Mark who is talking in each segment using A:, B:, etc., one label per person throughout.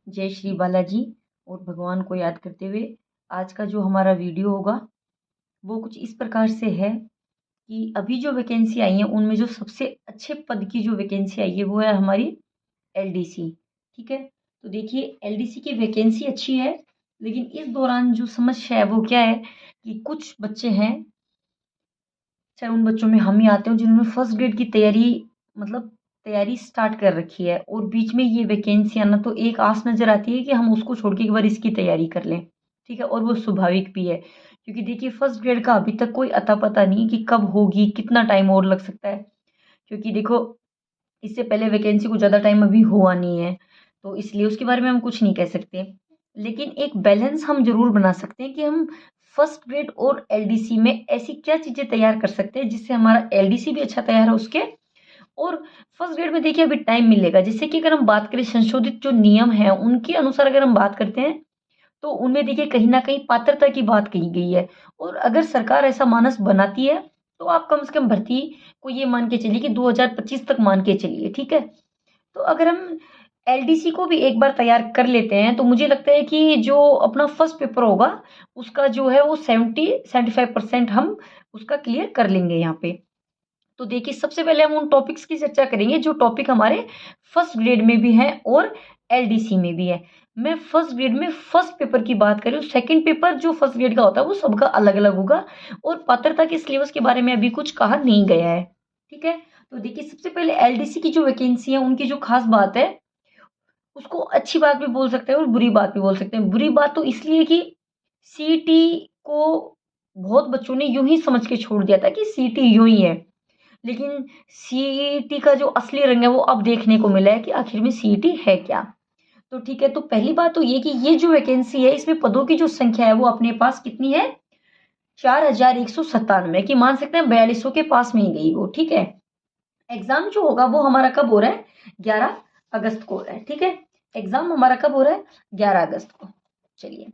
A: जय श्री बालाजी। और भगवान को याद करते हुए आज का जो हमारा वीडियो होगा वो कुछ इस प्रकार से है कि अभी जो वैकेंसी आई है उनमें जो सबसे अच्छे पद की जो वैकेंसी आई है वो है हमारी एलडीसी। ठीक है, तो देखिए एलडीसी की वैकेंसी अच्छी है, लेकिन इस दौरान जो समस्या है वो क्या है कि कुछ बच्चे हैं, चाहे उन बच्चों में हम ही आते हो जिन्होंने फर्स्ट ग्रेड की तैयारी मतलब तैयारी स्टार्ट कर रखी है और बीच में ये वैकेंसी आना तो एक आस नज़र आती है कि हम उसको छोड़ के एक बार इसकी तैयारी कर लें। ठीक है, और वो स्वाभाविक भी है क्योंकि देखिए फर्स्ट ग्रेड का अभी तक कोई अता पता नहीं कि कब होगी, कितना टाइम और लग सकता है। क्योंकि देखो इससे पहले वैकेंसी को ज़्यादा टाइम अभी हुआ नहीं है, तो इसलिए उसके बारे में हम कुछ नहीं कह सकते। लेकिन एक बैलेंस हम ज़रूर बना सकते हैं कि हम फर्स्ट ग्रेड और एलडीसी में ऐसी क्या चीज़ें तैयार कर सकते हैं जिससे हमारा एलडीसी भी अच्छा तैयार है उसके, और फर्स्ट ग्रेड में देखिए अभी टाइम मिलेगा। जैसे कि अगर हम बात करें संशोधित जो नियम हैं उनके अनुसार अगर हम बात करते हैं तो उनमें देखिए कहीं न कहीं पात्रता की बात कही गई है, और अगर सरकार ऐसा मानस बनाती है तो आप कम से कम भर्ती को ये मान के चलिए कि 2025 तक मान के चलिए। ठीक है, तो अगर हम एलडीसी को भी एक बार तैयार कर लेते हैं तो मुझे लगता है कि जो अपना फर्स्ट पेपर होगा उसका जो है वो 70-75% हम उसका क्लियर कर लेंगे यहाँ पे। तो देखिए सबसे पहले हम उन टॉपिक्स की चर्चा करेंगे जो टॉपिक हमारे फर्स्ट ग्रेड में भी हैं और एलडीसी में भी है। मैं फर्स्ट ग्रेड में फर्स्ट पेपर की बात करूँ, सेकंड पेपर जो फर्स्ट ग्रेड का होता है वो सबका अलग अलग होगा, और पात्रता के सिलेबस के बारे में अभी कुछ कहा नहीं गया है। ठीक है, तो देखिए सबसे पहले एलडीसी की जो वैकेंसी है उनकी जो खास बात है उसको अच्छी बात भी बोल सकते हैं और बुरी बात भी बोल सकते हैं। बुरी बात तो इसलिए कि सीईटी को बहुत बच्चों ने यूं ही समझ के छोड़ दिया था कि सीईटी यूं ही है, लेकिन सीईटी का जो असली रंग है वो अब देखने को मिला है कि आखिर में सीईटी है क्या। तो ठीक है, तो पहली बात तो ये कि ये जो वैकेंसी है इसमें पदों की जो संख्या है वो अपने पास कितनी है, 4197 की मान सकते हैं, 4200 के पास में ही गई वो। ठीक है, एग्जाम जो होगा वो हमारा कब हो रहा है, 11 अगस्त को हो रहा है। ठीक है, एग्जाम हमारा कब हो रहा है, 11 अगस्त को। चलिए,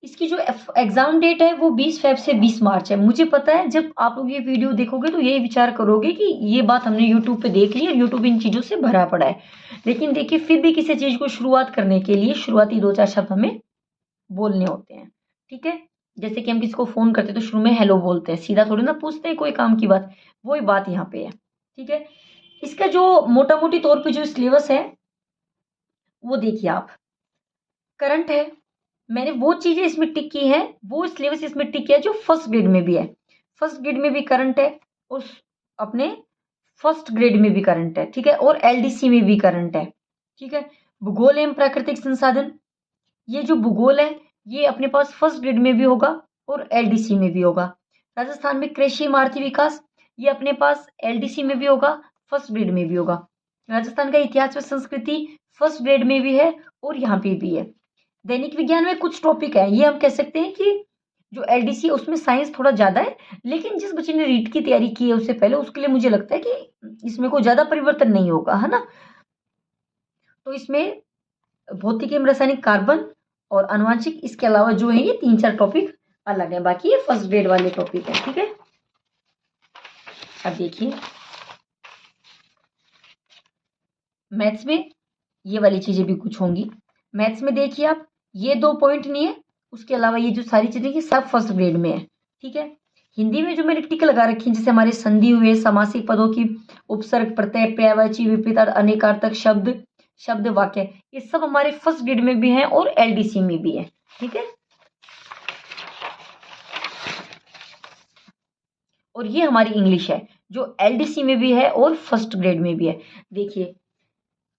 A: इसकी जो एग्जाम डेट है वो 20 फ़रवरी से 20 मार्च है। मुझे पता है जब आप लोग ये वीडियो देखोगे तो ये विचार करोगे कि ये बात हमने यूट्यूब पे देख ली और यूट्यूब इन चीज़ों से भरा पड़ा है, लेकिन देखिए फिर भी किसी चीज़ को शुरुआत करने के लिए शुरुआती 2-4 शब्द हमें बोलने होते हैं। ठीक है, जैसे कि हम किसी को फ़ोन करते हैं तो शुरू में हेलो बोलते हैं, सीधा थोड़ी ना पूछते हैं कोई काम की बात, वही बात यहाँ पे है। ठीक है, इसका जो मोटा मोटी तौर पे जो सिलेबस है वो देखिए आप, करंट है, मैंने वो चीज़ें इसमें टिक की हैं, वो सिलेबस इसमें टिक किया है जो फर्स्ट ग्रेड में भी है। फर्स्ट ग्रेड में भी करंट है, उस अपने फर्स्ट ग्रेड में भी करंट है। ठीक है, और एलडीसी में भी करंट है। ठीक है, भूगोल एवं प्राकृतिक संसाधन, ये जो भूगोल है ये अपने पास फर्स्ट ग्रेड में भी होगा और एलडीसी में भी होगा। राजस्थान में कृषि इमारती विकास, ये अपने पास एलडीसी में भी होगा, फर्स्ट ग्रेड में भी होगा। राजस्थान का इतिहास व संस्कृति फर्स्ट ग्रेड में भी है और यहाँ पे भी है। दैनिक विज्ञान में कुछ टॉपिक है, ये हम कह सकते हैं कि जो एलडीसी है उसमें साइंस थोड़ा ज़्यादा है, लेकिन जिस बच्चे ने रीट की तैयारी की है उससे पहले उसके लिए मुझे लगता है कि इसमें कोई ज़्यादा परिवर्तन नहीं होगा, है ना। तो इसमें भौतिक एवं रासायनिक, कार्बन और आनुवांशिक, इसके अलावा जो है ये 3-4 टॉपिक अलग है, बाकी ये फर्स्ट ग्रेड वाले टॉपिक है। ठीक है, अब देखिए मैथ्स में ये वाली चीज़ें भी कुछ होंगी। मैथ्स में देखिए आप, ये 2 पॉइंट नहीं है, उसके अलावा ये जो सारी चीज़ें ये सब फर्स्ट ग्रेड में है। ठीक है, हिंदी में जो मैंने टिक लगा रखी है जैसे हमारे संधि हुए, समासिक पदों की उपसर्ग, प्रत्यय, पर्यायवाची, विपरीत, अनेकार्थक शब्द, शब्द वाक्य, ये सब हमारे फर्स्ट ग्रेड में भी हैं और एलडीसी में भी है। ठीक है, और ये हमारी इंग्लिश है जो एलडीसी में भी है और फर्स्ट ग्रेड में भी है। देखिए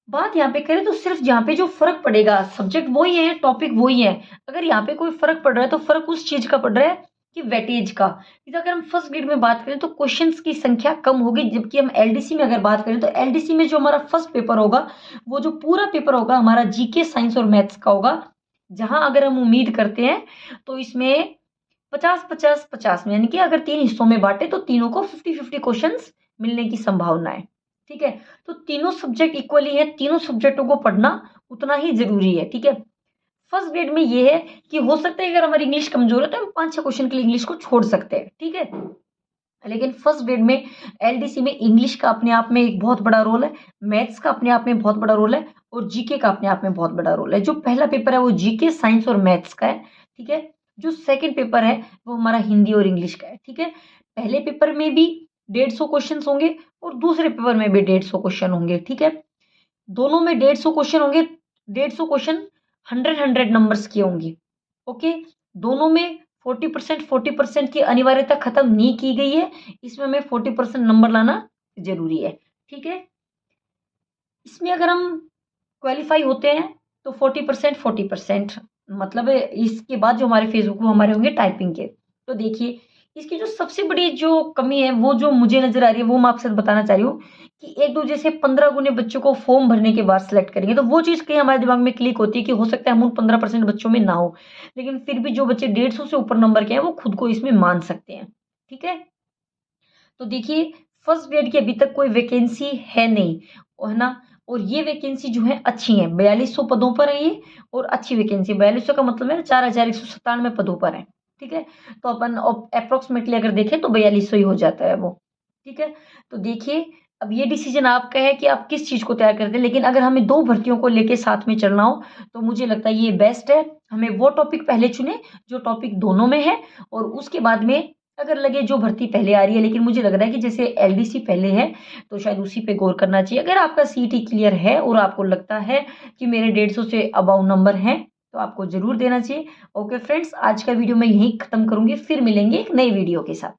A: बात यहाँ पे करें तो सिर्फ यहाँ पे जो फर्क पड़ेगा, सब्जेक्ट वही है, टॉपिक वही है, अगर यहाँ पे कोई फर्क पड़ रहा है तो फर्क उस चीज का पड़ रहा है कि वेटेज का। अगर हम फर्स्ट ग्रेड में बात करें तो क्वेश्चंस की संख्या कम होगी, जबकि हम एलडीसी में अगर बात करें तो एलडीसी में जो हमारा फर्स्ट पेपर होगा वो जो पूरा पेपर होगा हमारा जीके, साइंस और मैथ्स का होगा, जहां अगर हम उम्मीद करते हैं तो इसमें 50-50-50 में, यानी कि अगर 3 हिस्सों में बांटे तो तीनों को 50-50 क्वेश्चंस मिलने की संभावना है। ठीक है, तो तीनों सब्जेक्ट इक्वली है, तीनों सब्जेक्टों को पढ़ना उतना ही जरूरी है। ठीक है, फर्स्ट ग्रेड में ये है कि हो सकता है अगर हमारी इंग्लिश कमजोर है तो हम 5-6 क्वेश्चन के लिए इंग्लिश को छोड़ सकते हैं। ठीक है, लेकिन फर्स्ट ग्रेड में एलडीसी में इंग्लिश का अपने आप में एक बहुत बड़ा रोल है, मैथ्स का अपने आप में बहुत बड़ा रोल है, और जीके का अपने आप में बहुत बड़ा रोल है। जो पहला पेपर है वो जीके, साइंस और मैथ्स का है, ठीक है। जो सेकंड पेपर है वो हमारा हिंदी और इंग्लिश का है, ठीक है। पहले पेपर में भी 150 क्वेश्चन होंगे और दूसरे पेपर में भी 150 क्वेश्चन होंगे, ठीक है। दोनों में 150 क्वेश्चन होंगे। 150 क्वेश्चन 100 नंबर्स के होंगे, ओके। दोनों में 40% की अनिवार्यता खत्म नहीं की गई है। इसमें हमें 40% नंबर लाना जरूरी है, ठीक है। इसमें अगर हम क्वालिफाई होते हैं तो 40% मतलब है। इसके बाद जो हमारे फेसबुक में हमारे होंगे टाइपिंग के। तो देखिए, इसकी जो सबसे बड़ी जो कमी है वो जो मुझे नजर आ रही है वो मैं आपसे बताना चाह रही हूँ कि एक दो जैसे 15 गुने बच्चों को फॉर्म भरने के बाद सिलेक्ट करेंगे तो वो चीज़ कहीं हमारे दिमाग में क्लिक होती है कि हो सकता है हम उन 15% बच्चों में ना हो, लेकिन फिर भी जो बच्चे 150 से ऊपर नंबर के हैं वो खुद को इसमें मान सकते हैं, ठीक है। तो देखिए, फर्स्ट ग्रेड की अभी तक कोई वैकेंसी है नहीं, है ना। और ये वैकेंसी जो है अच्छी है, 4200 पदों पर है ये। और अच्छी वैकेंसी, 4200 का मतलब है 4197 पदों पर है, ठीक है। तो अपन अप्रोक्सीमेटली अगर देखें तो 4200 ही हो जाता है वो, ठीक है। तो देखिए, अब ये डिसीजन आपका है कि आप किस चीज़ को तैयार करते हैं, लेकिन अगर हमें दो भर्तियों को लेके साथ में चलना हो तो मुझे लगता है ये बेस्ट है। हमें वो टॉपिक पहले चुने जो टॉपिक दोनों में है, और उसके बाद में अगर लगे जो भर्ती पहले आ रही है, लेकिन मुझे लग रहा है कि जैसे एलडीसी पहले है तो शायद उसी पे गौर करना चाहिए। अगर आपका सीईटी क्लियर है और आपको लगता है कि मेरे 150 से अबाउ नंबर हैं तो आपको जरूर देना चाहिए। ओके फ्रेंड्स, आज का वीडियो मैं यहीं खत्म करूंगी, फिर मिलेंगे एक नई वीडियो के साथ।